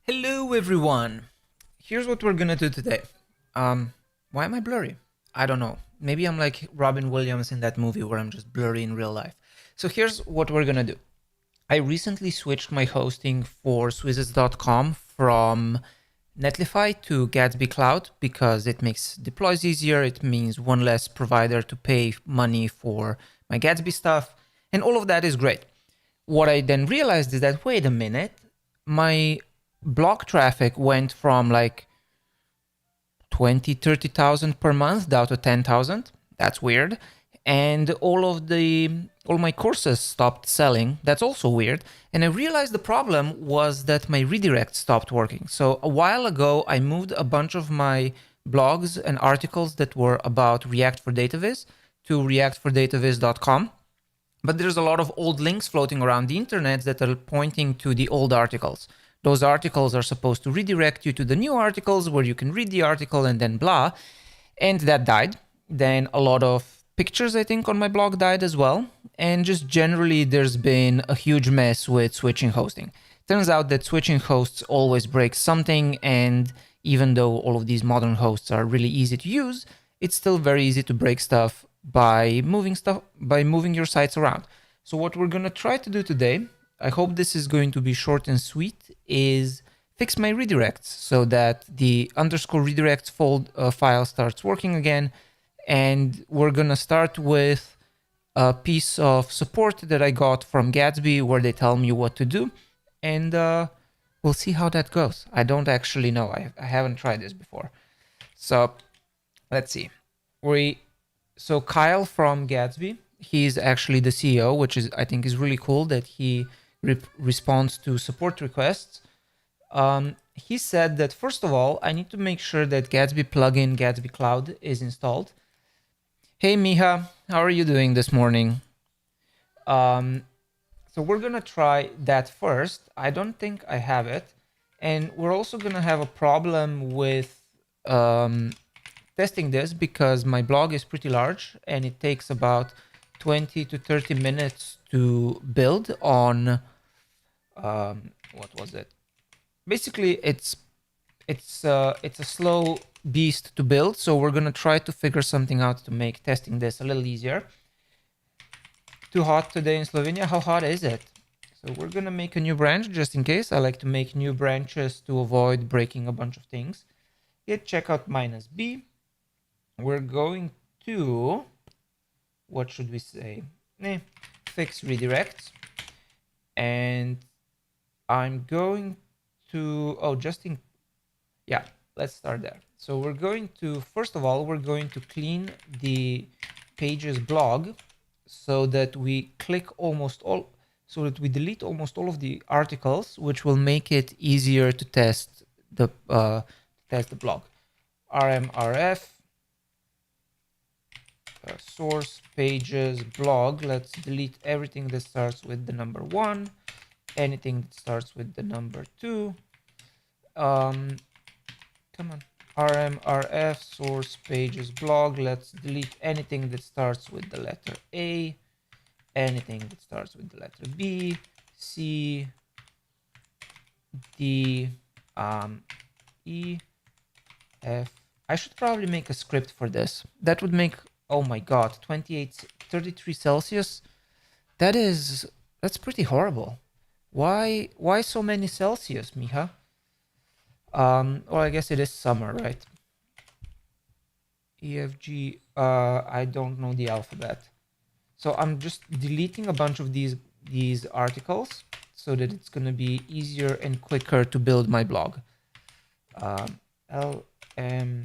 Hello everyone! Here's what we're gonna do today. Why am I blurry? I don't know. Maybe I'm like Robin Williams in that movie where I'm just blurry in real life. So here's what we're gonna do. I recently switched my hosting for Swizzes.com from Netlify to Gatsby Cloud because it makes deploys easier. It means one less provider to pay money for my Gatsby stuff, and all of that is great. What I then realized is that, wait a minute, my blog traffic went from like 20, 30,000 per month down to 10,000. That's weird. And all my courses stopped selling. That's also weird. And I realized the problem was that my redirect stopped working. So a while ago, I moved a bunch of my blogs and articles that were about React for Dataviz to reactfordataviz.com. But there's a lot of old links floating around the internet that are pointing to the old articles. Those articles are supposed to redirect you to the new articles where you can read the article and then blah. And that died. Then a lot of pictures, I think, on my blog died as well. And just generally, there's been a huge mess with switching hosting. Turns out that switching hosts always breaks something, and even though all of these modern hosts are really easy to use, it's still very easy to break stuff by moving your sites around. So what we're going to try to do today, I hope this is going to be short and sweet, is fix my redirects so that the underscore redirects file starts working again. And we're going to start with a piece of support that I got from Gatsby where they tell me what to do. And we'll see how that goes. I don't actually know. I haven't tried this before. So let's see. So Kyle from Gatsby, he's actually the CEO, which is I think is really cool that he responds to support requests. He said that first of all, I need to make sure that Gatsby plugin Gatsby Cloud is installed. Hey Miha, how are you doing this morning? So we're gonna try that first. I don't think I have it, and we're also gonna have a problem with testing this because my blog is pretty large and it takes about 20 to 30 minutes to build on what was it? Basically, it's a slow beast to build, so we're gonna try to figure something out to make testing this a little easier. Too hot today in Slovenia? How hot is it? So we're gonna make a new branch just in case. I like to make new branches to avoid breaking a bunch of things. Git checkout -b. We're going to, what should we say? Fix redirects. And I'm going to, let's start there. So we're going to, first of all, we're going to clean the pages blog so that we delete almost all of the articles, which will make it easier to test the blog. rmrf source pages blog. Let's delete everything that starts with the number 1, anything that starts with the number 2. Come on. rmrf source pages blog. Let's delete anything that starts with the letter A, anything that starts with the letter B, C, D, E, F. I should probably make a script for this. That would make, oh my god, 33 Celsius. That's pretty horrible. Why so many Celsius, Miha? Well, I guess it is summer, right? EFG, I don't know the alphabet. So I'm just deleting a bunch of these articles so that it's going to be easier and quicker to build my blog. LM,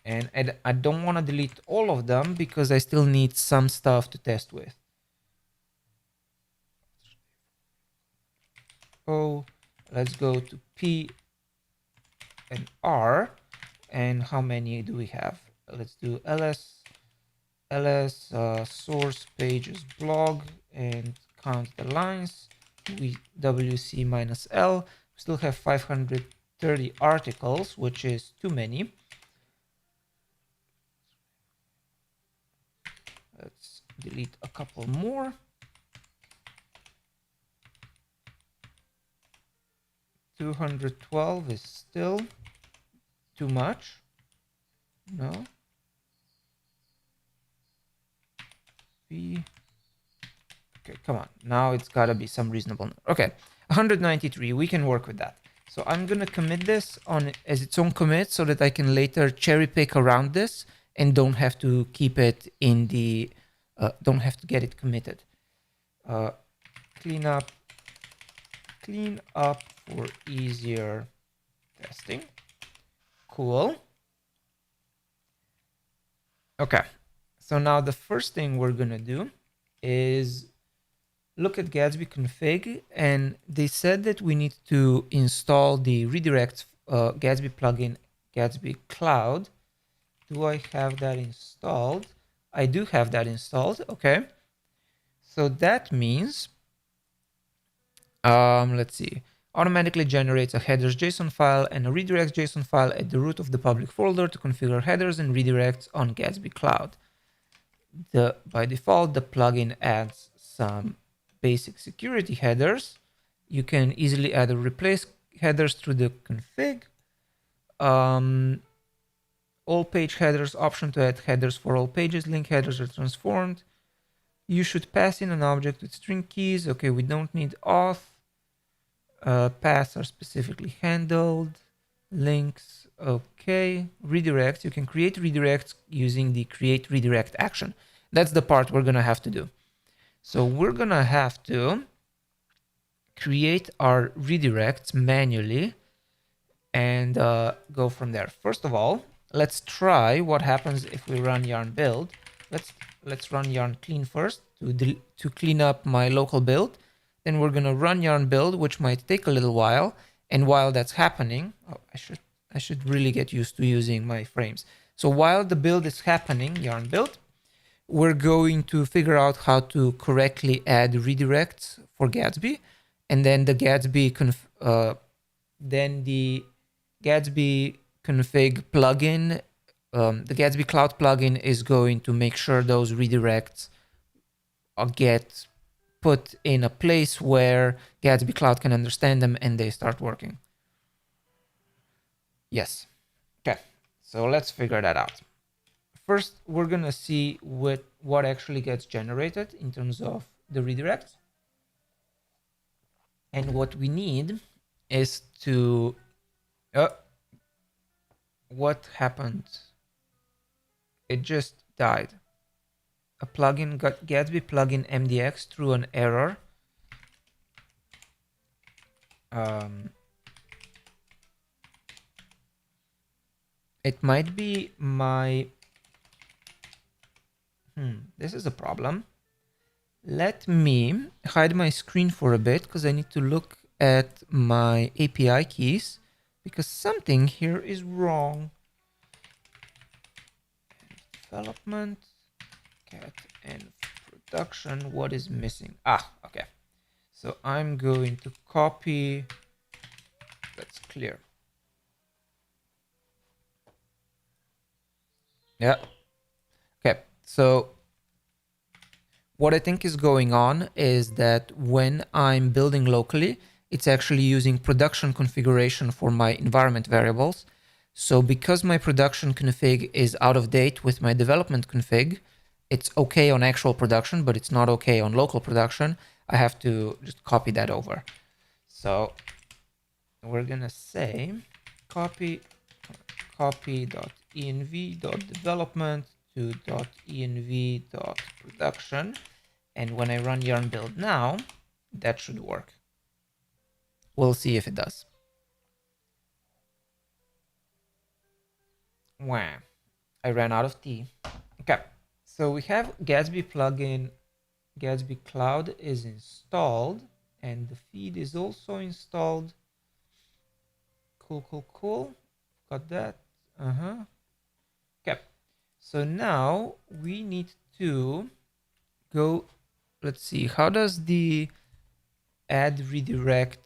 and I don't want to delete all of them because I still need some stuff to test with. Oh, let's go to P and R. And how many do we have? Let's do ls source pages blog and count the lines. WC -L. We still have 530 articles, which is too many. Let's delete a couple more. 212 is still too much. No. Okay, come on. Now it's gotta be some reasonable number. Okay, 193, we can work with that. So I'm gonna commit this on as its own commit so that I can later cherry pick around this and don't have to keep it in the, don't have to get it committed. Clean up for easier testing. Cool. Okay, so now the first thing we're gonna do is look at Gatsby config, and they said that we need to install the redirect Gatsby plugin, Gatsby Cloud. Do I have that installed? I do have that installed. Okay, so that means, let's see, automatically generates a headers JSON file and a redirects JSON file at the root of the public folder to configure headers and redirects on Gatsby Cloud. By default, the plugin adds some basic security headers. You can easily add or replace headers through the config. All page headers, option to add headers for all pages, link headers are transformed. You should pass in an object with string keys. Okay, we don't need auth. Paths are specifically handled. Links, okay. Redirects, you can create redirects using the create redirect action. That's the part we're gonna have to do. So we're gonna have to create our redirects manually and go from there. First of all, let's try what happens if we run yarn build. Let's run yarn clean first to clean up my local build. Then we're gonna run yarn build, which might take a little while. And while that's happening, I should really get used to using my frames. So while the build is happening, yarn build, we're going to figure out how to correctly add redirects for Gatsby, and then the Gatsby config plugin, the Gatsby Cloud plugin is going to make sure those redirects get put in a place where Gatsby Cloud can understand them and they start working. Yes. Okay. So let's figure that out. First, we're gonna see what actually gets generated in terms of the redirects. And what we need is to... what happened? It just died. A plugin got Gatsby plugin MDX threw an error. It might be my... this is a problem. Let me hide my screen for a bit because I need to look at my API keys because something here is wrong. Development, cat and production, what is missing? Okay. So I'm going to copy, that's clear. Yeah. Okay, so what I think is going on is that when I'm building locally, it's actually using production configuration for my environment variables. So because my production config is out of date with my development config, it's okay on actual production, but it's not okay on local production. I have to just copy that over. So we're gonna say copy.env.development to .env.production. And when I run yarn build now, that should work. We'll see if it does. Wow, I ran out of tea. Okay, so we have Gatsby plugin, Gatsby Cloud is installed, and the feed is also installed. Cool. Got that. Okay, so now we need to go. Let's see, how does the add redirect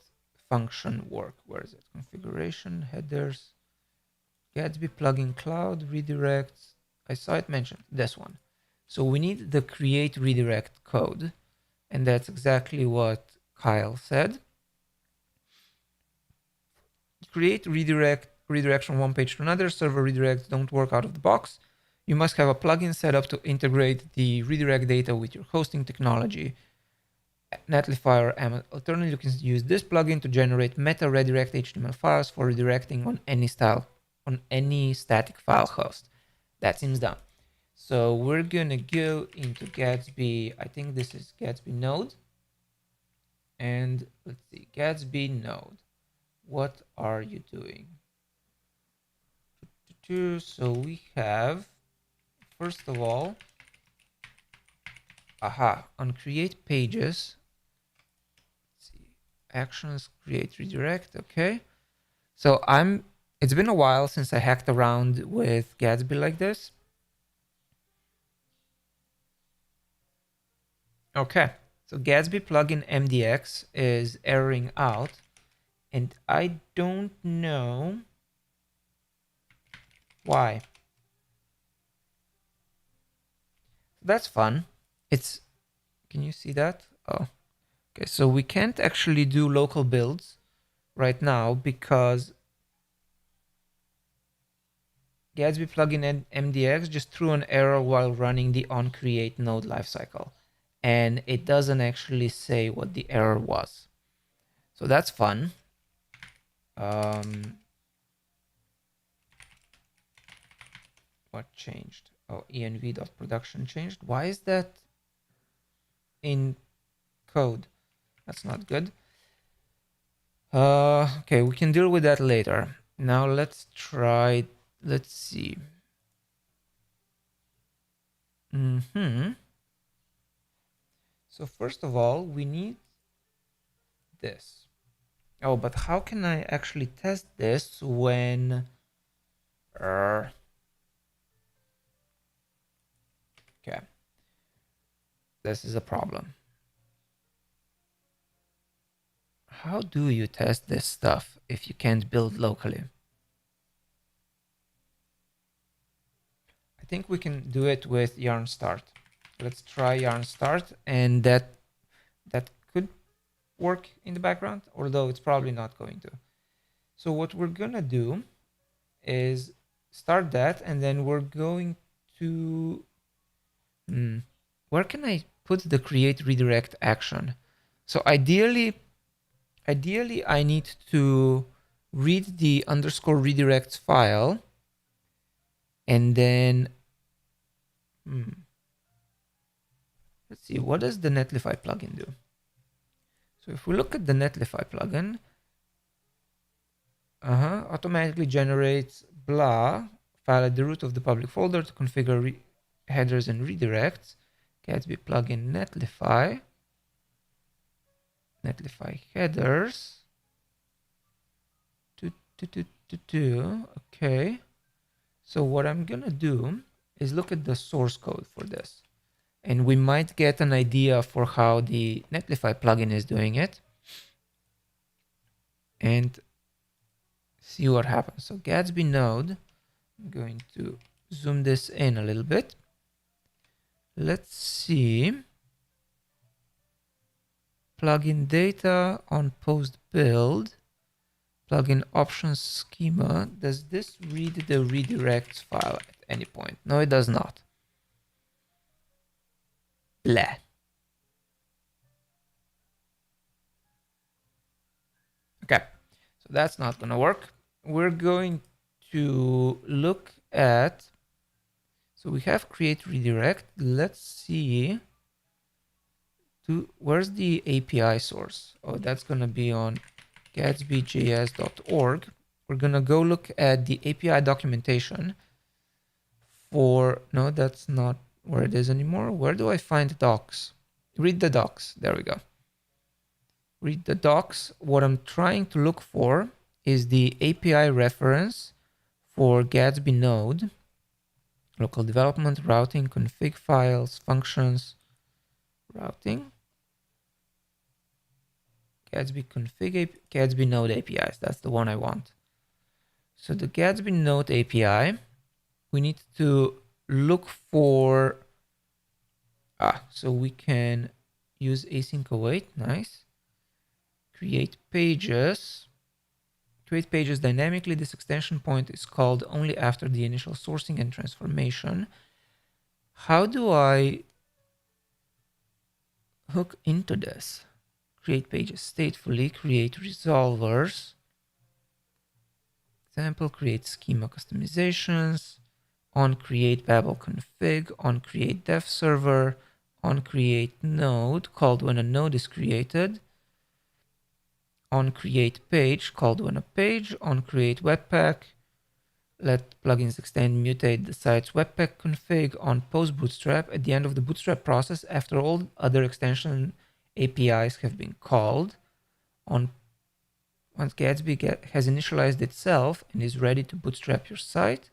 function work? Where is it? Configuration, headers, Gatsby plugin cloud, redirects. I saw it mentioned, this one. So we need the create redirect code. And that's exactly what Kyle said. create redirection one page to another. Server redirects don't work out of the box. You must have a plugin set up to integrate the redirect data with your hosting technology, Netlify or Amazon. Alternatively, you can use this plugin to generate meta redirect HTML files for redirecting on any static file host. That seems dumb. So we're gonna go into Gatsby. I think this is Gatsby Node. And let's see, Gatsby Node. What are you doing? So we have, first of all, on create pages. Let's see, actions, create redirect. Okay. So it's been a while since I hacked around with Gatsby like this. Okay. So Gatsby plugin MDX is erroring out, and I don't know why. That's fun. Can you see that? Oh, okay. So we can't actually do local builds right now because Gatsby plugin MDX just threw an error while running the onCreate node lifecycle, and it doesn't actually say what the error was. So that's fun. What changed? Oh, env.production changed. Why is that in code? That's not good. Okay, we can deal with that later. Now let's see. So first of all, we need this. Oh, but how can I actually test this when okay. This is a problem. How do you test this stuff if you can't build locally? I think we can do it with yarn start. Let's try yarn start, and that could work in the background, although it's probably not going to. So what we're gonna do is start that, and then we're going to where can I put the create redirect action? So ideally I need to read the underscore redirects file, and then let's see, what does the Netlify plugin do? So if we look at the Netlify plugin, automatically generates blah file at the root of the public folder to configure headers and redirects. Gatsby plugin Netlify headers. Okay. So what I'm gonna do is look at the source code for this, and we might get an idea for how the Netlify plugin is doing it and see what happens. So Gatsby node, I'm going to zoom this in a little bit. Let's see. Plugin data on post build. Plugin options schema. Does this read the redirects file at any point? No, it does not. Blah. Okay, so that's not gonna work. We're going to look at, so we have create redirect. Let's see, where's the API source? Oh, that's gonna be on gatsbyjs.org. We're gonna go look at the API documentation for, no, that's not where it is anymore. Where do I find docs? Read the docs, there we go. Read the docs. What I'm trying to look for is the API reference for Gatsby node, local development, routing, config files, functions, routing, Gatsby config, Gatsby node APIs. That's the one I want. So the Gatsby node API, we need to look for, so we can use async await, nice. Create pages, Create pages dynamically. This extension point is called only after the initial sourcing and transformation. How do I hook into this? Create pages statefully, create resolvers. Example, create schema customizations, on create Babel config, on create dev server, on create node, called when a node is created, on create page, called when a page, on create webpack, let plugins extend, mutate the site's webpack config, on post bootstrap, at the end of the bootstrap process, after all other extension APIs have been called, on once Gatsby has initialized itself and is ready to bootstrap your site,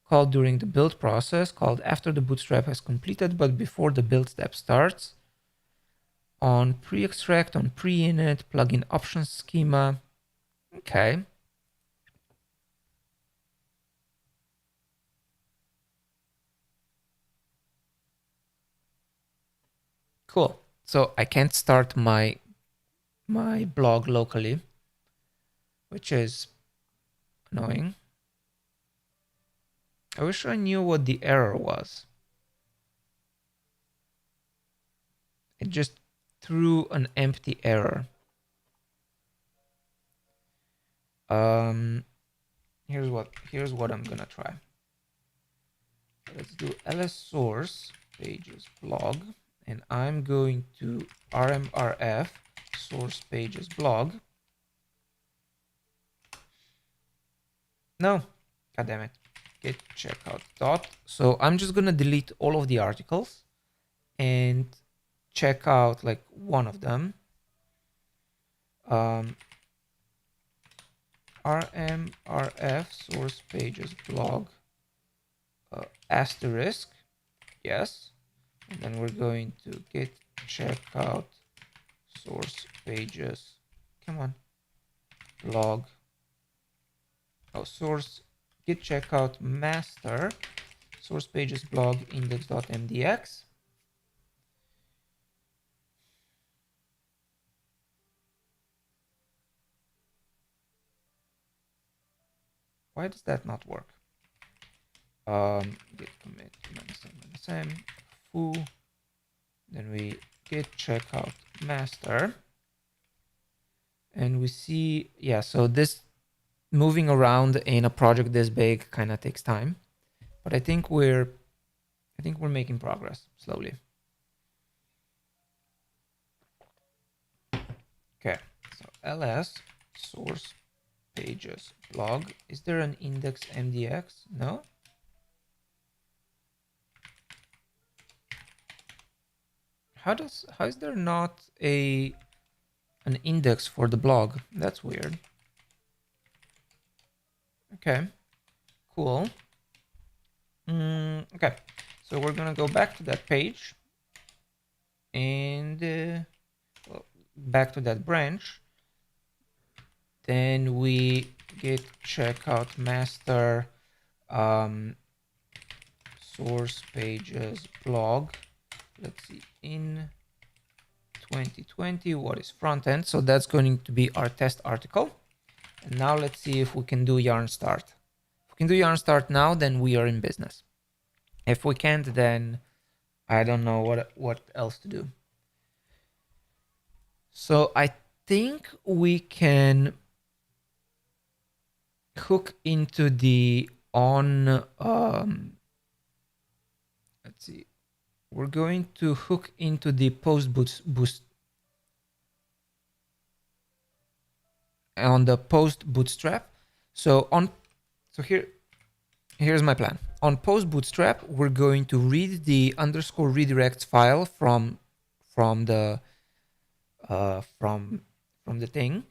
called during the build process, called after the bootstrap has completed but before the build step starts, on pre-extract, on pre-init, plugin options schema. Okay. Cool. So I can't start my blog locally, which is annoying. I wish I knew what the error was. It just threw an empty error. Here's what I'm gonna try. Let's do ls source pages blog, and I'm going to rmrf source pages blog. No, god damn it. Get checkout dot. So I'm just gonna delete all of the articles and check out like one of them. rmrf source pages blog asterisk, yes, and then we're going to get checkout source pages, come on, blog, source get checkout master source pages blog index.mdx. Why does that not work? Git commit -m, foo, then we get checkout master, and we see, yeah, so this moving around in a project this big kind of takes time, but I think we're making progress slowly. Okay, so ls source pages blog. Is there an index mdx? No. How is there not an index for the blog? That's weird. Okay, cool. Okay, so we're gonna go back to that page and well, back to that branch. Then we get checkout master source pages blog. Let's see, in 2020, what is front end? So that's going to be our test article. And now let's see if we can do yarn start. If we can do yarn start now, then we are in business. If we can't, then I don't know what else to do. So I think we can hook into the on, let's see, we're going to hook into the post boost on the post bootstrap. So here's my plan. On post bootstrap, we're going to read the underscore redirects file from the thing,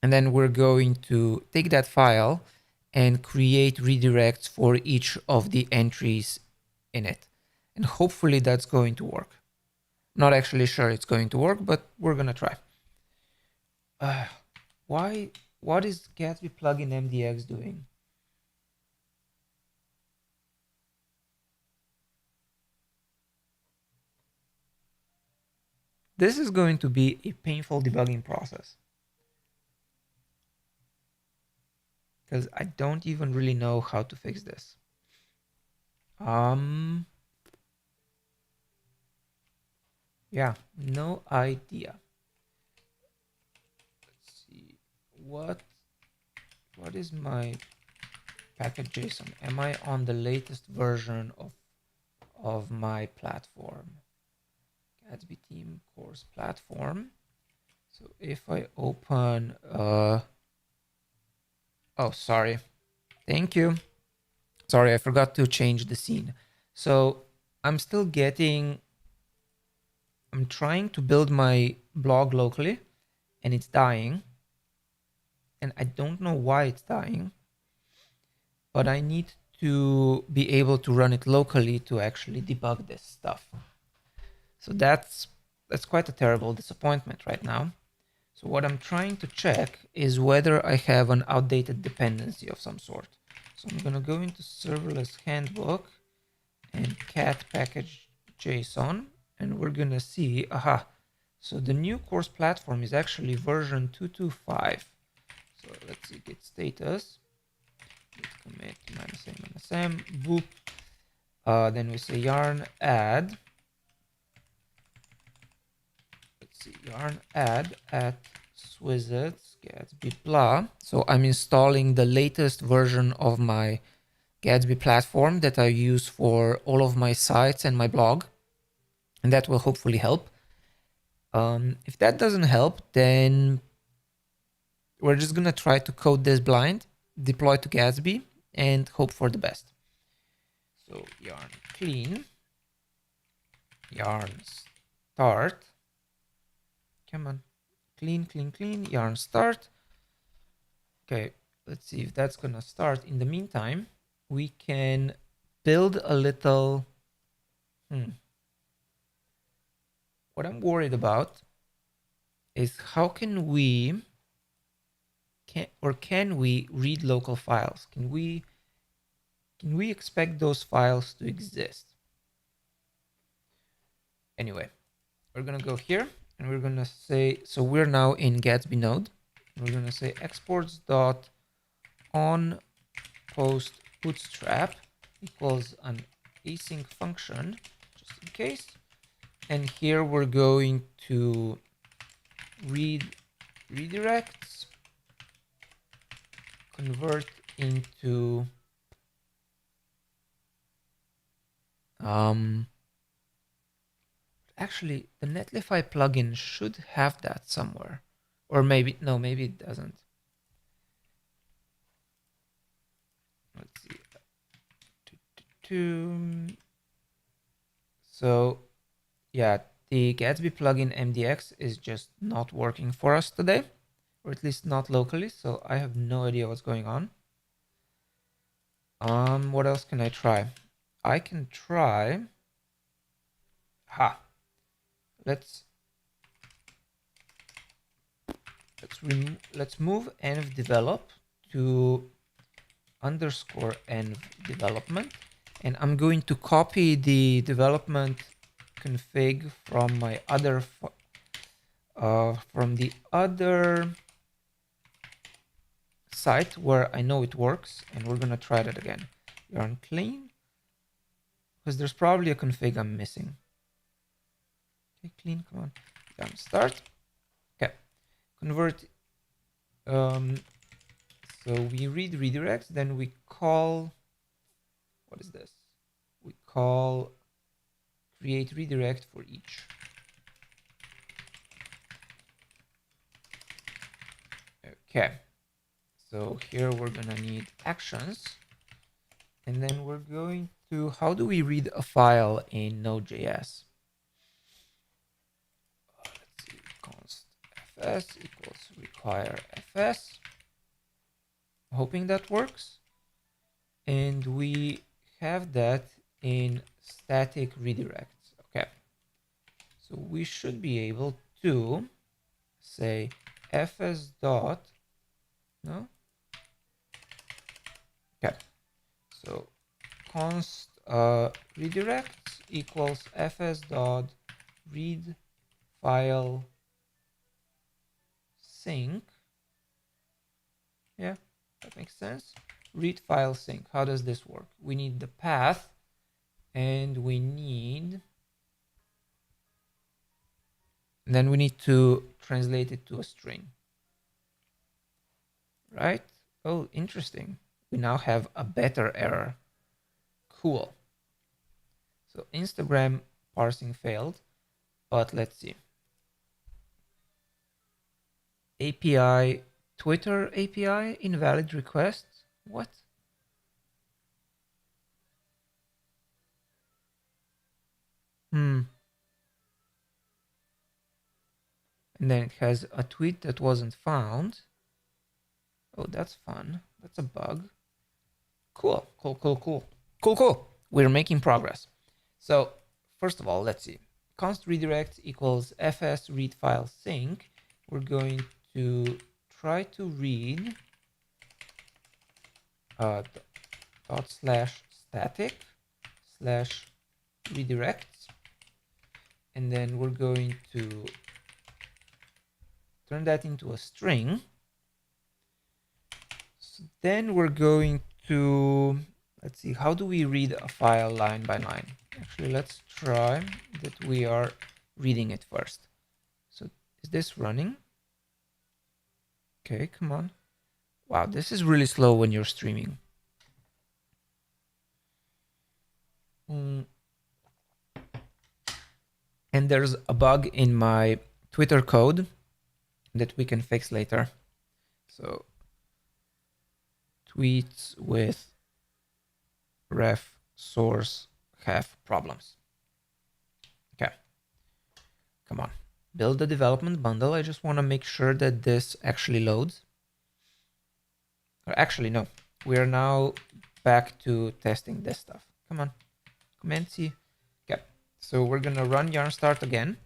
and then we're going to take that file and create redirects for each of the entries in it, and hopefully that's going to work. Not actually sure it's going to work, but we're gonna try. What is Gatsby plugin MDX doing? This is going to be a painful debugging process. because I don't even really know how to fix this. Yeah, no idea. Let's see, what is my package JSON? Am I on the latest version of my platform? Gatsby team course platform. So if I open, oh, sorry. Thank you. Sorry, I forgot to change the scene. So I'm still getting, I'm trying to build my blog locally and it's dying. And I don't know why it's dying, but I need to be able to run it locally to actually debug this stuff. So that's quite a terrible disappointment right now. So what I'm trying to check is whether I have an outdated dependency of some sort. So I'm gonna go into serverless handbook and cat package JSON, and we're gonna see, aha, so the new course platform is actually version 225. So let's see, git status, git commit -m, boop. Then we say yarn add. Let's see, yarn add at Swizzets Gatsby blah. So I'm installing the latest version of my Gatsby platform that I use for all of my sites and my blog, and that will hopefully help. If that doesn't help, then we're just gonna try to code this blind, deploy to Gatsby, and hope for the best. So yarn clean, yarn start. Come on, clean, yarn start. Okay, let's see if that's gonna start. In the meantime, we can build a little. What I'm worried about is how can we read local files? Can we expect those files to exist? Anyway, we're gonna go here and we're gonna say, so we're now in Gatsby node. We're gonna say exports dot on post bootstrap equals an async function, just in case. And here we're going to read redirects, convert into actually the Netlify plugin should have that somewhere, or maybe no, maybe it doesn't. Let's see. So yeah, the Gatsby plugin MDX is just not working for us today, or at least not locally. So I have no idea what's going on. What else can I try? I can try. Let's move env develop to _env development, and I'm going to copy the development config from my other from the other site where I know it works, and we're gonna try that again. Yarn clean, because there's probably a config I'm missing. Okay, clean, come on. Yarn start. Okay, convert. So we read redirects, then we call, what is this? We call create redirect for each. Okay, so here we're gonna need actions, and then we're going to, how do we read a file in Node.js? Let's see, const fs equals require fs. Hoping that works. And we have that in static redirects. Okay, so we should be able to say fs dot, no? Okay, so const redirects equals fs dot read file sync. Yeah, That makes sense. Read file sync. How does this work? We need the path and we need, and then we need to translate it to a string, right? Oh, interesting. We now have a better error. Cool. So Instagram parsing failed, but let's see. API, Twitter API, invalid requests. What? And then it has a tweet that wasn't found. Oh, that's fun. That's a bug. Cool, cool, cool, cool. Cool, cool. We're making progress. So first of all, let's see. Const redirect equals fs read file sync. We're going to try to read dot slash static slash redirects. And then we're going to turn that into a string. So then we're going to, let's see, how do we read a file line by line? Actually, let's try that we are reading it first. So is this running? Okay, come on. Wow, this is really slow when you're streaming. And there's a bug in my Twitter code that we can fix later. So tweets with ref source have problems. Okay, come on. Build the development bundle. I just want to make sure that this actually loads. Or actually, no. We are now back to testing this stuff. Come on. Command C. Okay. So we're going to run yarn start again.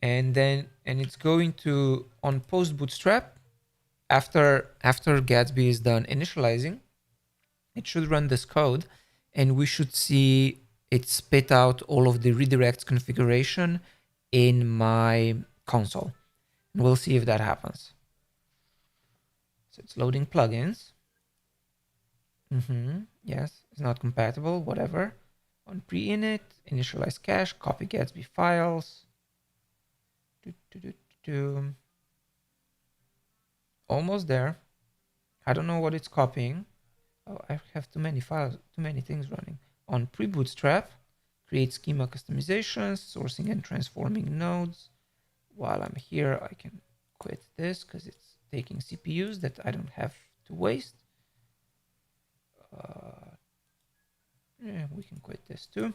And it's going to, on post bootstrap, after Gatsby is done initializing, it should run this code and we should see it spit out all of the redirects configuration in my console. And we'll see if that happens. So it's loading plugins. Yes, it's not compatible, whatever. On pre-init, initialize cache, copy Gatsby files. Almost there. I don't know what it's copying. Oh, I have too many files, too many things running. On pre-bootstrap, create schema customizations, sourcing and transforming nodes. While I'm here, I can quit this because it's taking CPUs that I don't have to waste. Yeah, we can quit this too.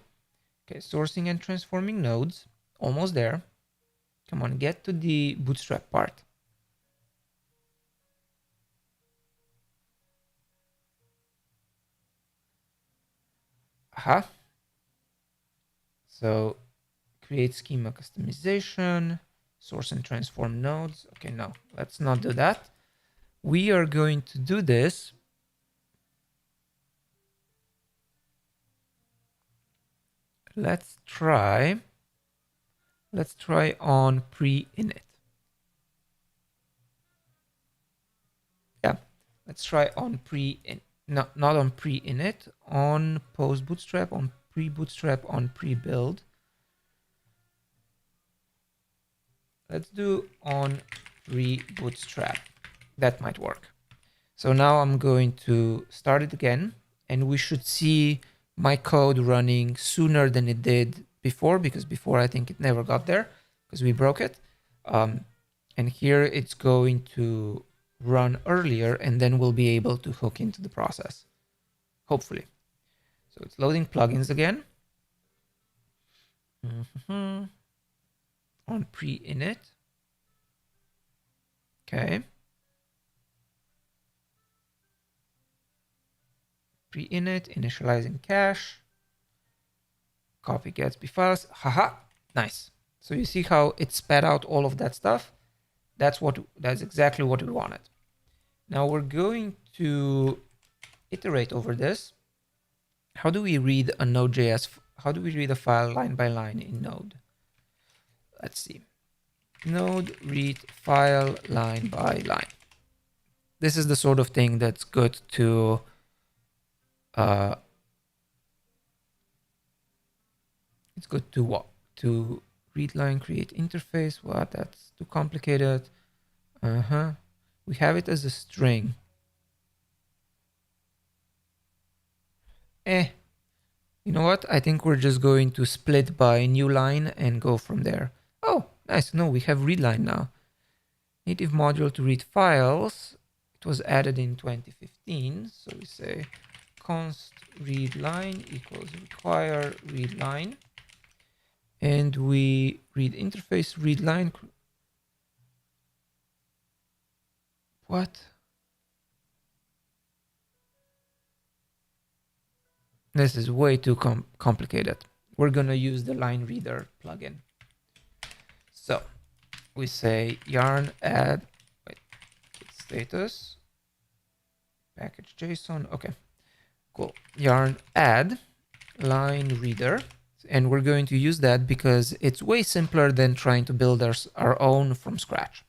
Okay, sourcing and transforming nodes. Almost there. Come on, get to the bootstrap part. Aha. So create schema customization, source and transform nodes. Okay, no, let's not do that. We are going to do this. Let's try on pre-init. Yeah, let's try on pre-init. No, not on pre-init, on post bootstrap, on pre-bootstrap, on pre-build. Let's do on pre-bootstrap. That might work. So now I'm going to start it again, and we should see my code running sooner than it did before, because before I think it never got there because we broke it. And here it's going to run earlier, and then we'll be able to hook into the process, hopefully. So it's loading plugins again. On pre-init. Okay. Pre-init, initializing cache. Copy Gatsby files. Haha, nice. So you see how it spat out all of that stuff? That's exactly what we wanted. Now we're going to iterate over this. How do we read a Node.js? How do we read a file line by line in Node? Let's see. Node read file line by line. This is the sort of thing that's good to it's good to what? To read line, create interface. What? That's too complicated. We have it as a string. You know what? I think we're just going to split by new line and go from there. Oh, nice. No, we have readline now. Native module to read files. It was added in 2015. So we say const readline equals require readline. And we read interface readline. What? This is way too complicated. We're gonna use the line reader plugin. So we say yarn add status package JSON. Okay, cool. Yarn add line reader, and we're going to use that because it's way simpler than trying to build our own from scratch.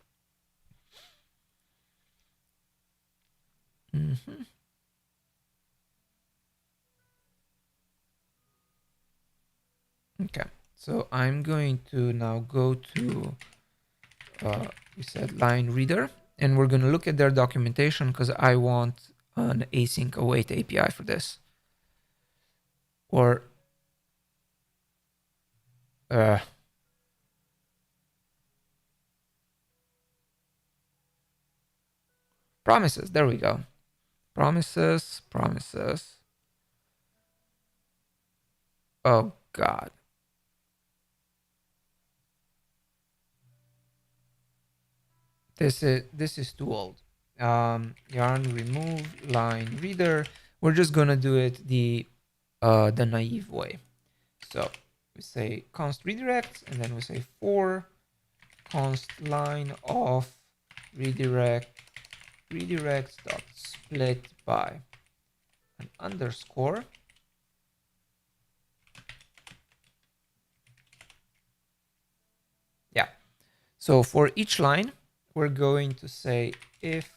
Okay, so I'm going to now go to, we said line reader, and we're going to look at their documentation because I want an async await API for this. Or, promises, there we go. Promises. Oh, God. This is too old. Yarn remove line reader. We're just gonna do it the naive way. So we say const redirect, and then we say for const line of redirects dot split by an underscore. Yeah. So for each line, we're going to say if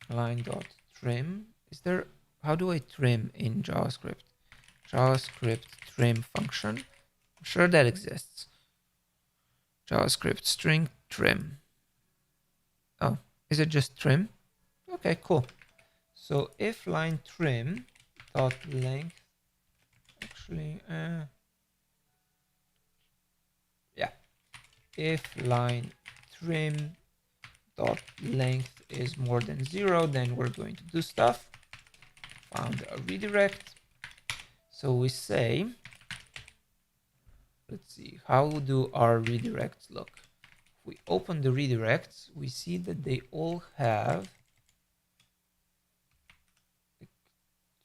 line dot trim. Is there, how do I trim in JavaScript? JavaScript trim function. I'm sure that exists. JavaScript string trim. Oh, is it just trim? Okay, cool. So if line trim dot length, actually, yeah. If line trim dot length is more than 0, then we're going to do stuff. Found a redirect. So we say, let's see, how do our redirects look? If we open the redirects, we see that they all have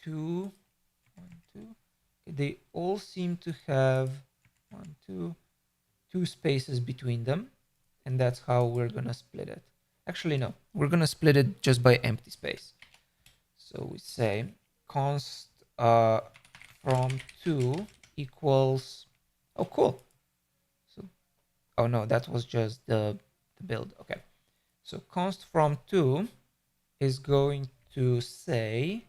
two. They all seem to have two spaces between them, and that's how we're gonna split it. Actually, no, we're gonna split it just by empty space. So we say const from 2 equals, oh cool. So, oh no, that was just the build. Okay, so const from 2 is going to say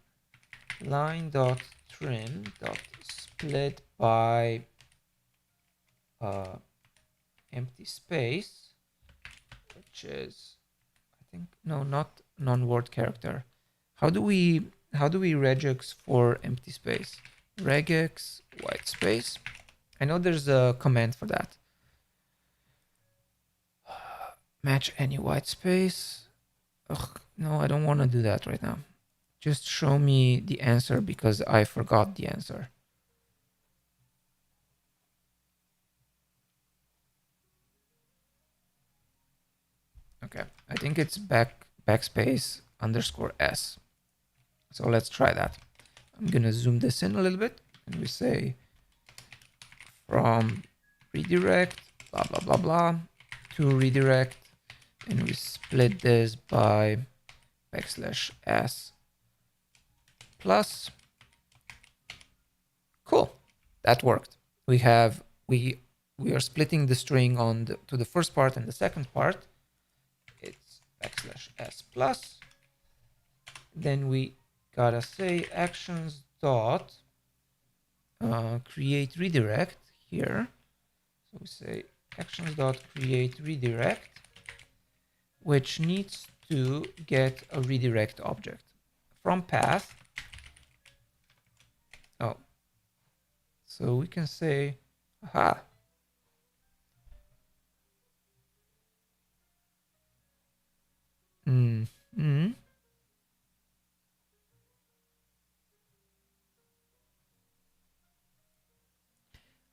line dot trim dot split by empty space, which is, I think, no, not non-word character. How do we regex for empty space? Regex white space. I know there's a command for that. Match any white space. Ugh, no, I don't want to do that right now. Just show me the answer because I forgot the answer. Okay, I think it's backspace underscore s. So let's try that. I'm gonna zoom this in a little bit, and we say from redirect blah blah blah blah to redirect, and we split this by \s plus. Cool, that worked. We we are splitting the string on to the first part and the second part. It's \s plus. Then we gotta say actions dot create redirect here. So we say actions dot create redirect, which needs to get a redirect object from path. Oh, so we can say, aha.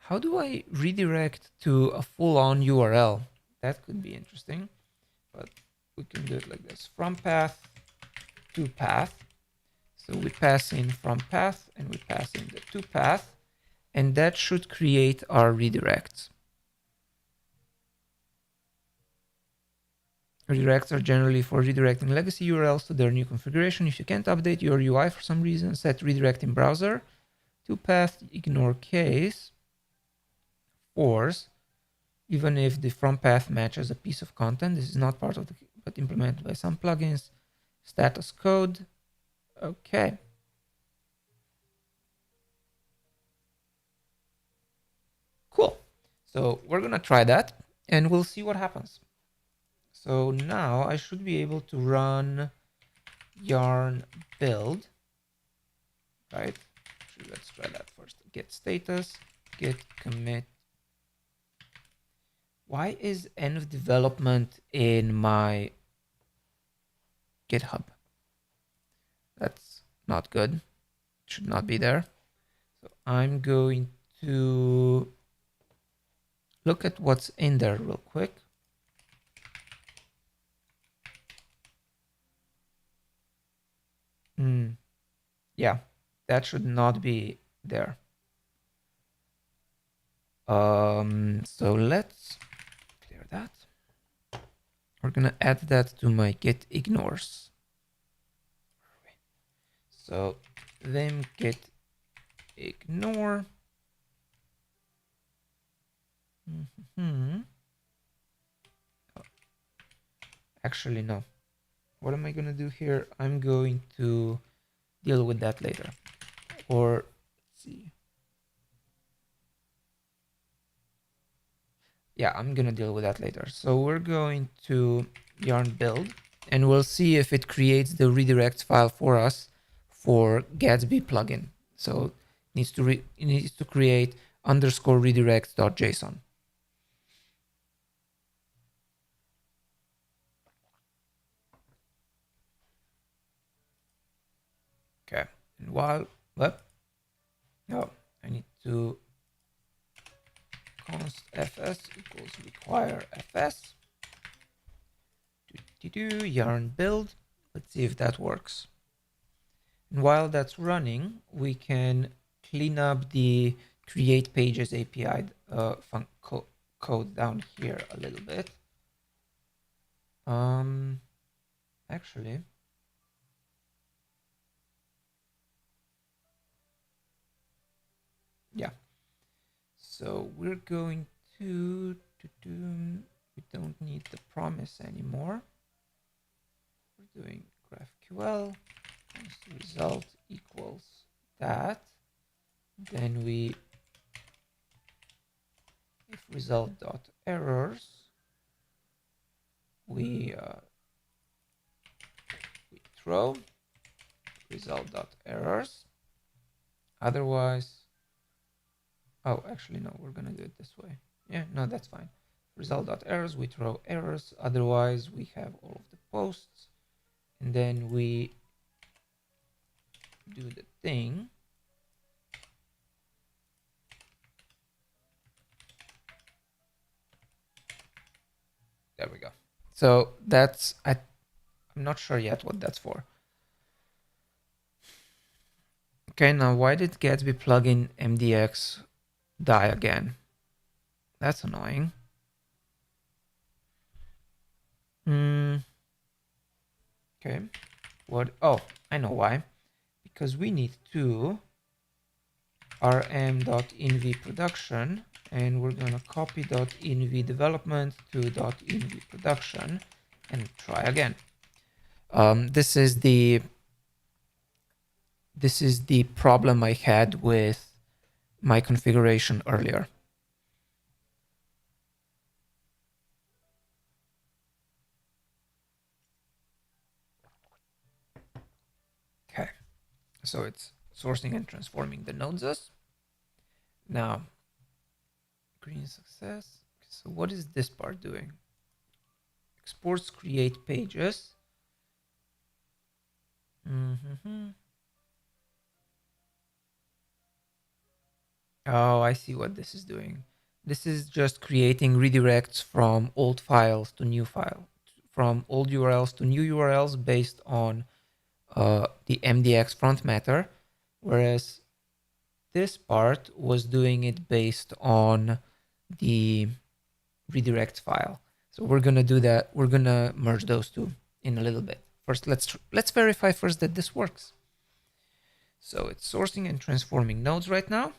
How do I redirect to a full-on URL? That could be interesting, but we can do it like this: from path to path. So we pass in from path and we pass in the to path, and that should create our redirects. Redirects are generally for redirecting legacy URLs to their new configuration. If you can't update your UI for some reason, set redirect in browser. To path, ignore case. Force, even if the from path matches a piece of content. This is not part of the, but implemented by some plugins. Status code. Okay. Cool. So we're going to try that and we'll see what happens. So now I should be able to run yarn build, right? Actually, let's try that first. Get status, git commit. Why is env development in my GitHub? That's not good. It should not be there. So I'm going to look at what's in there real quick. Yeah, that should not be there. So let's clear that. We're gonna add that to my git ignores. So then git ignore. Actually, no. What am I gonna do here? I'm going to deal with that later. Or let's see. Yeah, I'm gonna deal with that later. So we're going to yarn build and we'll see if it creates the redirect file for us for Gatsby plugin. So it needs to create underscore redirect.json. Okay, and while I need to const fs equals require fs yarn build. Let's see if that works. And while that's running, we can clean up the create pages API code down here a little bit. Actually, yeah. So we're going to we don't need the promise anymore. We're doing GraphQL result equals that. Then if result dot errors, we throw result dot errors. Otherwise, oh, actually no, we're gonna do it this way. Yeah, no, that's fine. Result dot errors, we throw errors. Otherwise, we have all of the posts, and then we do the thing. There we go. So that's, I'm not sure yet what that's for. Okay, now why did Gatsby plugin MDX die again? That's annoying. Okay, what? Oh, I know why. Because we need to rm.inv production and we're gonna copy .env development to .env production and try again. This is the problem I had with my configuration earlier. Okay, so it's sourcing and transforming the nodes. Now, green success. So what is this part doing? Exports create pages. Oh, I see what this is doing. This is just creating redirects from old files to new file, from old URLs to new URLs based on the MDX front matter, whereas this part was doing it based on the redirect file. So we're gonna do that. We're gonna merge those two in a little bit. First, let's verify first that this works. So it's sourcing and transforming nodes right now.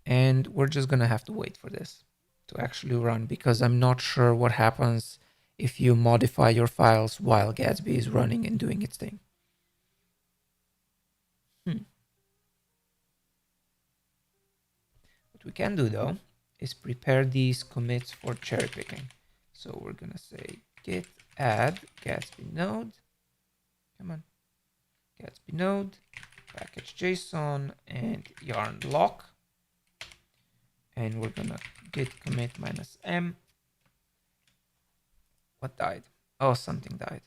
And we're just gonna have to wait for this to actually run because I'm not sure what happens if you modify your files while Gatsby is running and doing its thing. What we can do though is prepare these commits for cherry picking. So we're gonna say git add Gatsby node. Come on, Gatsby node, package JSON and yarn lock. And we're gonna git commit -m. What died? Oh, something died.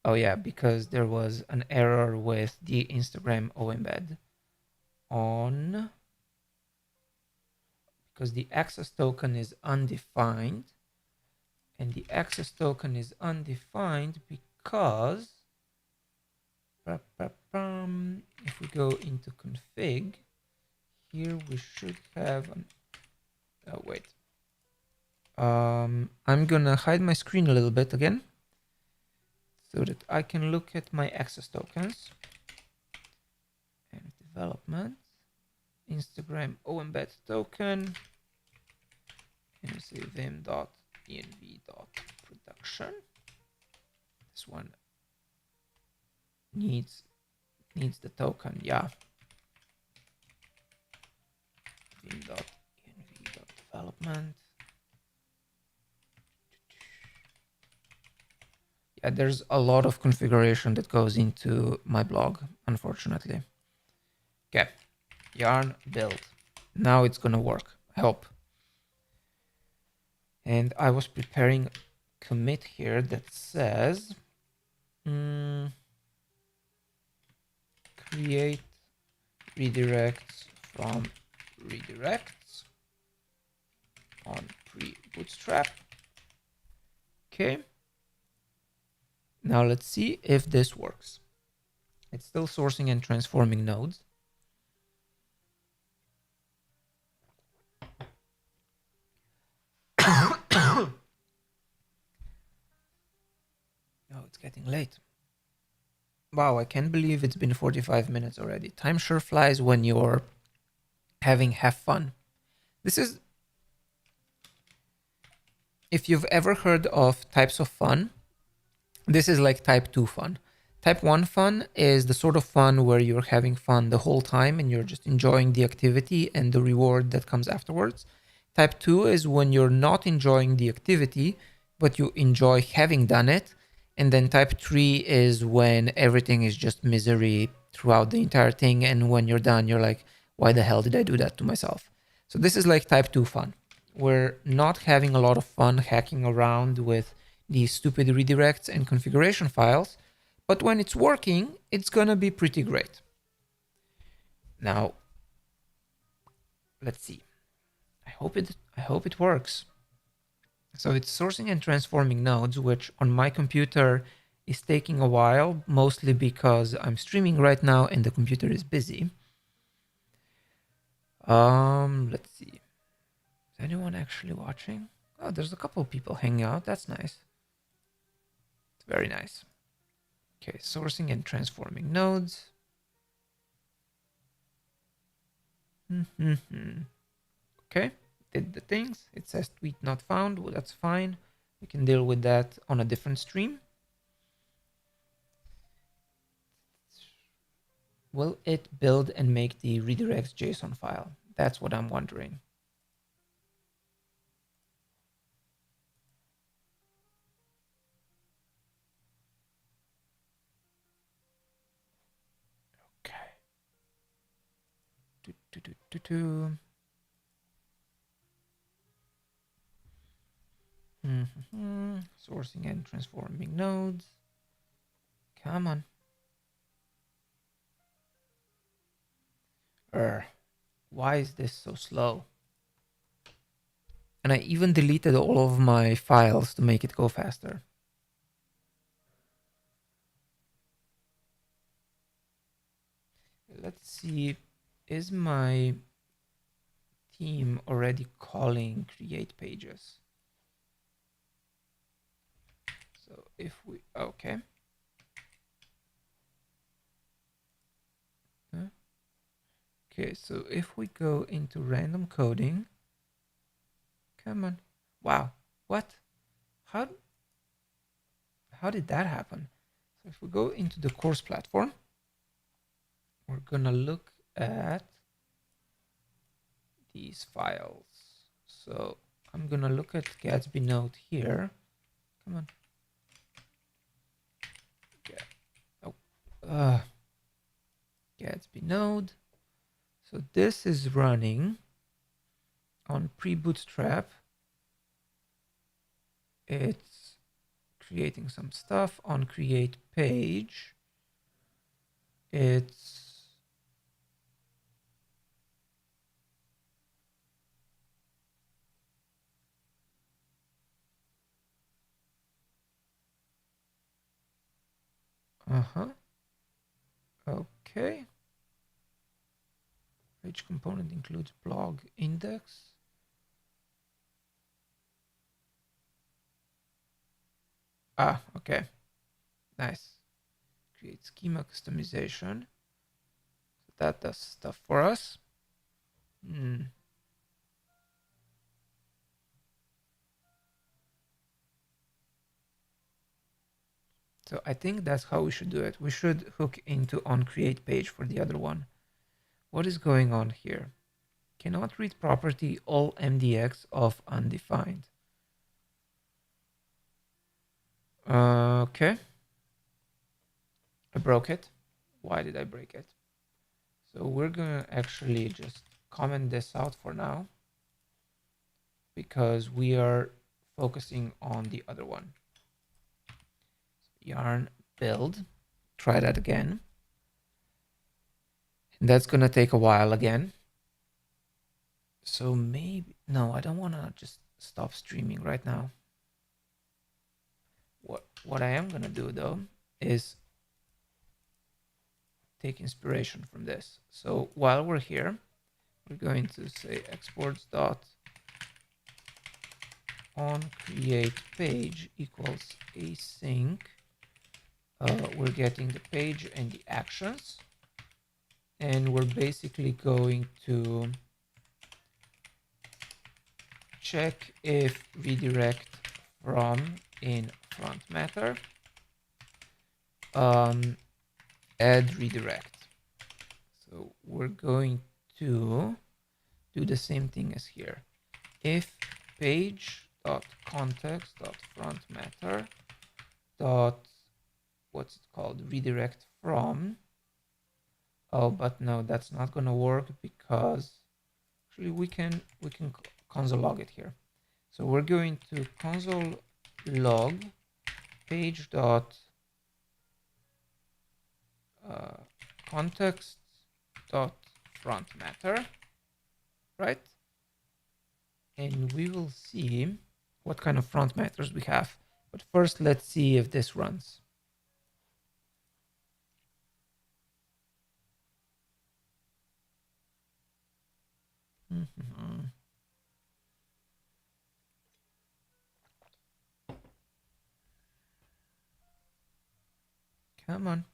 Oh yeah, because there was an error with the Instagram embed on, because the access token is undefined, and the access token is undefined because if we go into config, here we should have an, oh wait, I'm gonna hide my screen a little bit again so that I can look at my access tokens and development, Instagram embed token, and say vim.env.production. This one needs the token, yeah. Vim.env.development. Yeah, there's a lot of configuration that goes into my blog, unfortunately. Okay, yarn build. Now it's gonna work, I hope. And I was preparing commit here that says create redirects from redirects on pre-bootstrap. Okay. Now let's see if this works. It's still sourcing and transforming nodes. Oh, it's getting late. Wow, I can't believe it's been 45 minutes already. Time sure flies when you're having fun. This is, if you've ever heard of types of fun, this is like type 2 fun. Type 1 fun is the sort of fun where you're having fun the whole time and you're just enjoying the activity and the reward that comes afterwards. Type 2 is when you're not enjoying the activity, but you enjoy having done it. And then type 3 is when everything is just misery throughout the entire thing. And when you're done, you're like, why the hell did I do that to myself? So this is like type 2 fun. We're not having a lot of fun hacking around with these stupid redirects and configuration files, but when it's working, it's gonna be pretty great. Now, let's see. I hope it works. So it's sourcing and transforming nodes, which on my computer is taking a while, mostly because I'm streaming right now and the computer is busy. Let's see. Is anyone actually watching? Oh, there's a couple of people hanging out. That's nice. It's very nice. Okay, sourcing and transforming nodes. Okay, did the things. It says tweet not found. Well, that's fine. We can deal with that on a different stream. Will it build and make the redirects JSON file? That's what I'm wondering. Okay. Sourcing and transforming nodes. Come on. Why is this so slow? And I even deleted all of my files to make it go faster. Let's see, is my team already calling create pages? So if we, okay. Okay, so if we go into random coding, come on. Wow, what? How did that happen? So if we go into the course platform, we're gonna look at these files. So I'm gonna look at Gatsby node here. Come on. Gatsby node. So this is running on pre-bootstrap. It's creating some stuff on create page. It's okay. Page component includes blog index. Okay. Nice. Create schema customization. That does stuff for us. So I think that's how we should do it. We should hook into on create page for the other one. What is going on here? Cannot read property all MDX of undefined. Okay. I broke it. Why did I break it? So we're gonna actually just comment this out for now because we are focusing on the other one. Yarn build. Try that again. And that's gonna take a while again. So maybe, no, I don't wanna just stop streaming right now. What I am gonna do though is take inspiration from this. So while we're here, we're going to say exports dot on create page equals async. We're getting the page and the actions, and we're basically going to check if redirect from in front matter, add redirect. So we're going to do the same thing as here. If page dot context dot front matter dot what's it called, redirect from. Oh, but no, that's not gonna work because actually we can console log it here. So we're going to console log page dot context dot front matter, right? And we will see what kind of front matters we have. But first, let's see if this runs. Come on.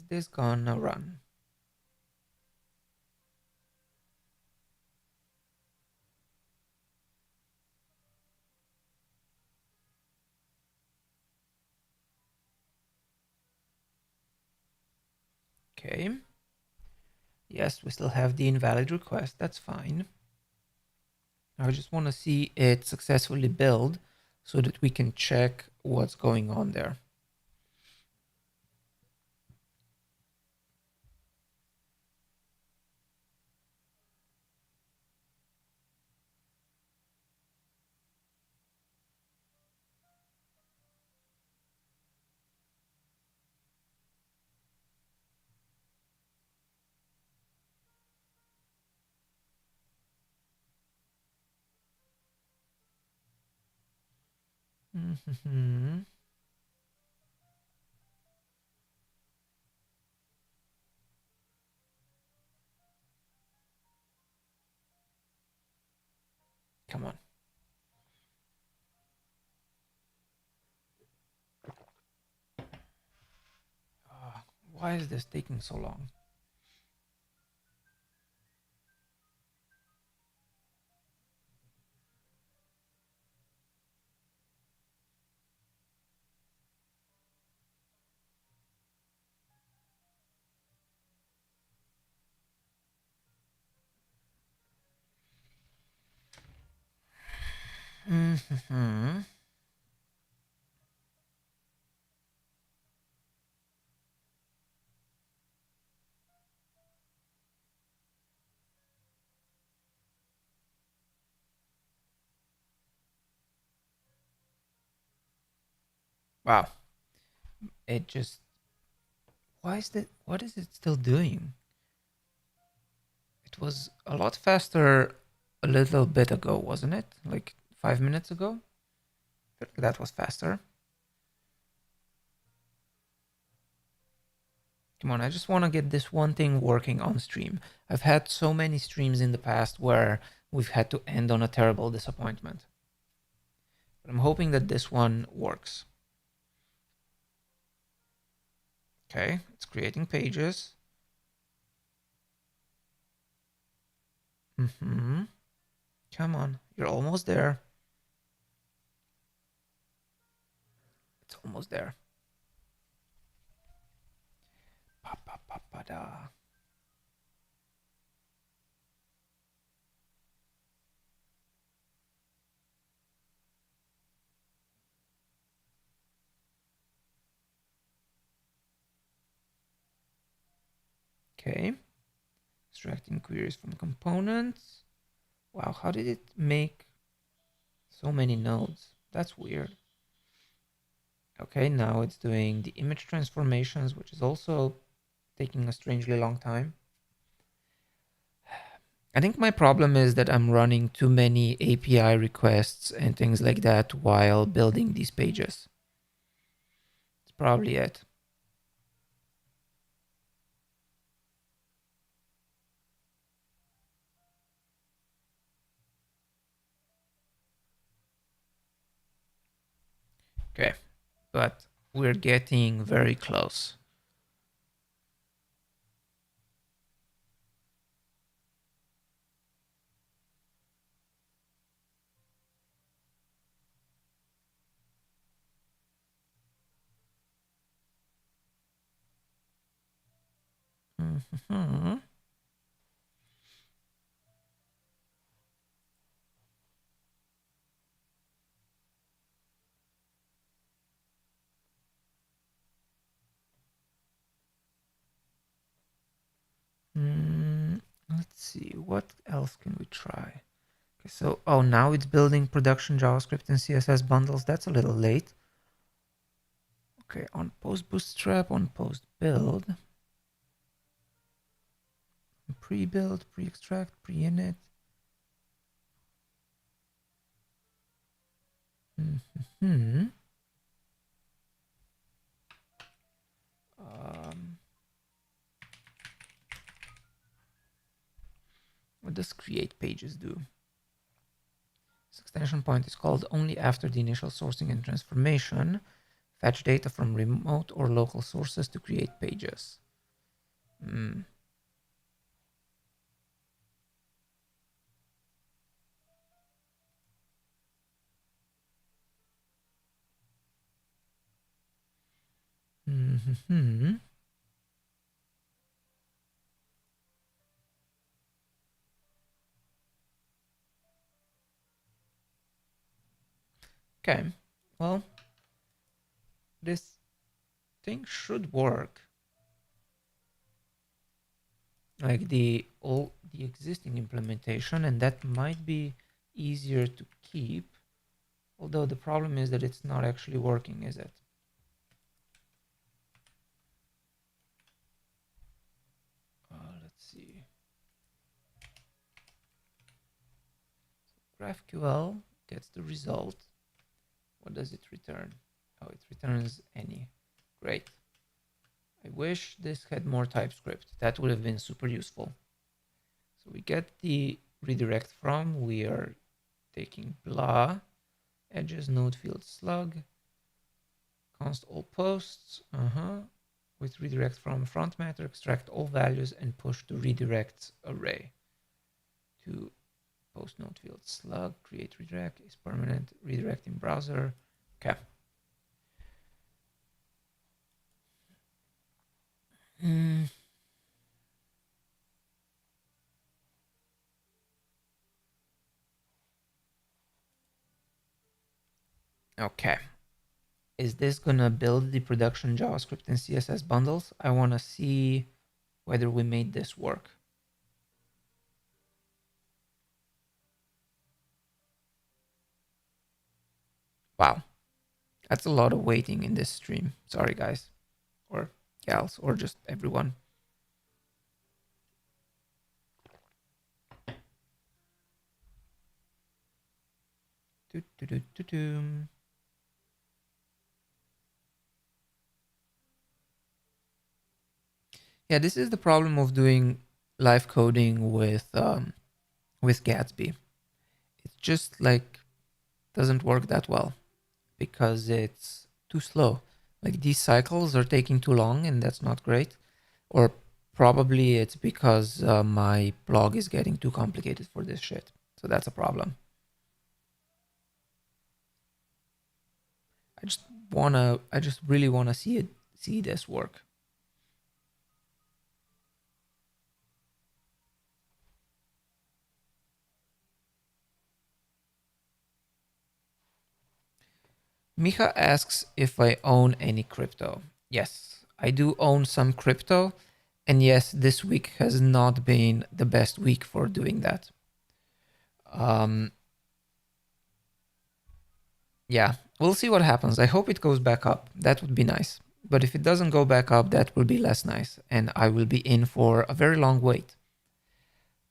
this gonna run? Okay. Yes, we still have the invalid request. That's fine. I just want to see it successfully build so that we can check what's going on there. Mm-hmm. Come on. Why is this taking so long? Mm-hmm. Wow. It just... Why is that? What is it still doing? It was a lot faster a little bit ago, wasn't it? Like 5 minutes ago? I feel like that was faster. Come on, I just want to get this one thing working on stream. I've had so many streams in the past where we've had to end on a terrible disappointment. But I'm hoping that this one works. Okay, it's creating pages. Mm-hmm. Come on, you're almost there. It's almost there. Pa-pa-pa-pa-da. Okay. Extracting queries from components. Wow, how did it make so many nodes? That's weird. Okay, now it's doing the image transformations, which is also taking a strangely long time. I think my problem is that I'm running too many API requests and things like that while building these pages. It's probably it. Okay, but we're getting very close. Mm-hmm. Let's see, what else can we try? Okay, so, oh, now it's building production JavaScript and CSS bundles. That's a little late. Okay, on post bootstrap, on post build, pre-build, pre-extract, pre-init. Hmm. What does create pages do? This extension point is called only after the initial sourcing and transformation. Fetch data from remote or local sources to create pages. Hmm. Mm-hmm. Okay. Well, this thing should work. Like the existing implementation, and that might be easier to keep. Although the problem is that it's not actually working, is it? Let's see. GraphQL gets the result. What does it return? Oh, it returns any. Great. I wish this had more TypeScript. That would have been super useful. So we get the redirect from. We are taking blah, edges, node field slug, const all posts, with redirect from front matter, extract all values and push to redirect array to post node field slug, create redirect is permanent, redirect in browser. Okay. Okay. Is this gonna build the production JavaScript and CSS bundles? I wanna see whether we made this work. Wow. That's a lot of waiting in this stream. Sorry, guys. Or gals, or just everyone. Yeah, this is the problem of doing live coding with Gatsby. It just like doesn't work that well because it's too slow. Like these cycles are taking too long, and that's not great. Or probably it's because my blog is getting too complicated for this shit. So that's a problem. I just really wanna see this work. Micha asks if I own any crypto. Yes, I do own some crypto. And yes, this week has not been the best week for doing that. Yeah, we'll see what happens. I hope it goes back up. That would be nice. But if it doesn't go back up, that will be less nice. And I will be in for a very long wait.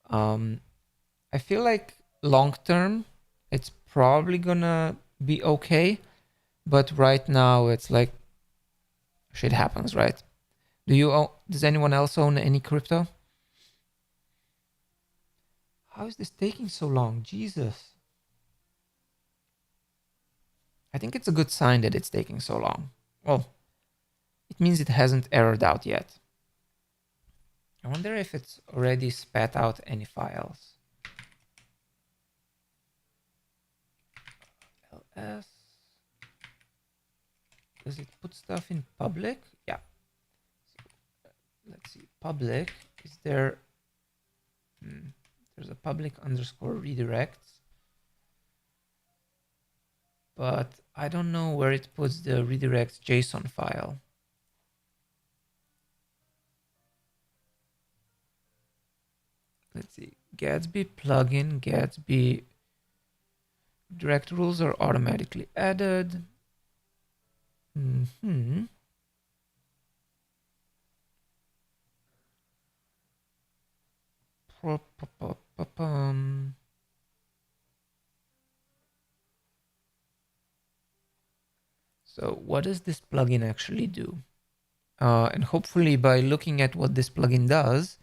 I feel like long term, it's probably gonna be okay. But right now, it's like shit happens, right? Does anyone else own any crypto? How is this taking so long? Jesus. I think it's a good sign that it's taking so long. Well, it means it hasn't errored out yet. I wonder if it's already spat out any files. ls. Does it put stuff in public? Yeah. So, let's see. Public. Is there... there's a public underscore redirects. But I don't know where it puts the redirects JSON file. Let's see. Gatsby plugin, Gatsby direct rules are automatically added. So what does this plugin actually do? And hopefully by looking at what this plugin does,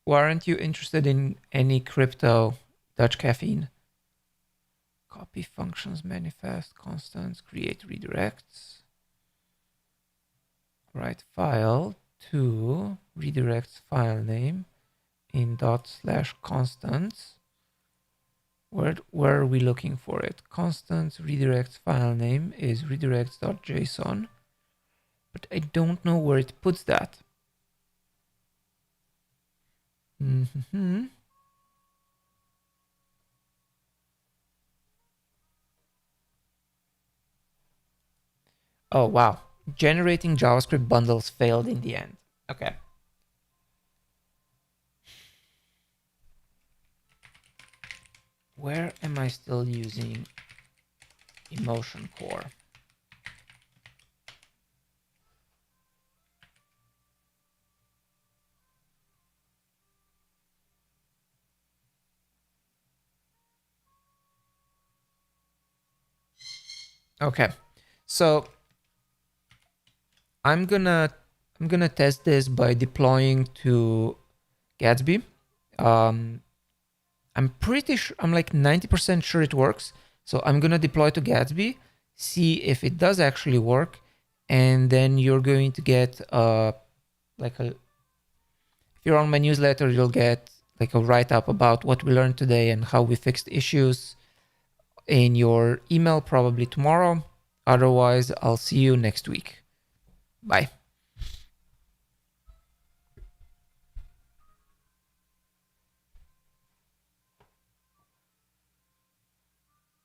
why aren't you interested in any crypto Dutch caffeine? Copy functions, manifest, constants, create redirects. write file to redirects file name in /constants. Where are we looking for it? Constants redirects file name is redirects.json, but I don't know where it puts that. Oh, wow. Generating JavaScript bundles failed in the end. Okay. Where am I still using emotion core? Okay. So I'm gonna test this by deploying to Gatsby. I'm pretty sure, I'm like 90% sure it works. So I'm gonna deploy to Gatsby, see if it does actually work, and then you're going to get if you're on my newsletter, you'll get like a write-up about what we learned today and how we fixed issues in your email probably tomorrow. Otherwise, I'll see you next week. Bye.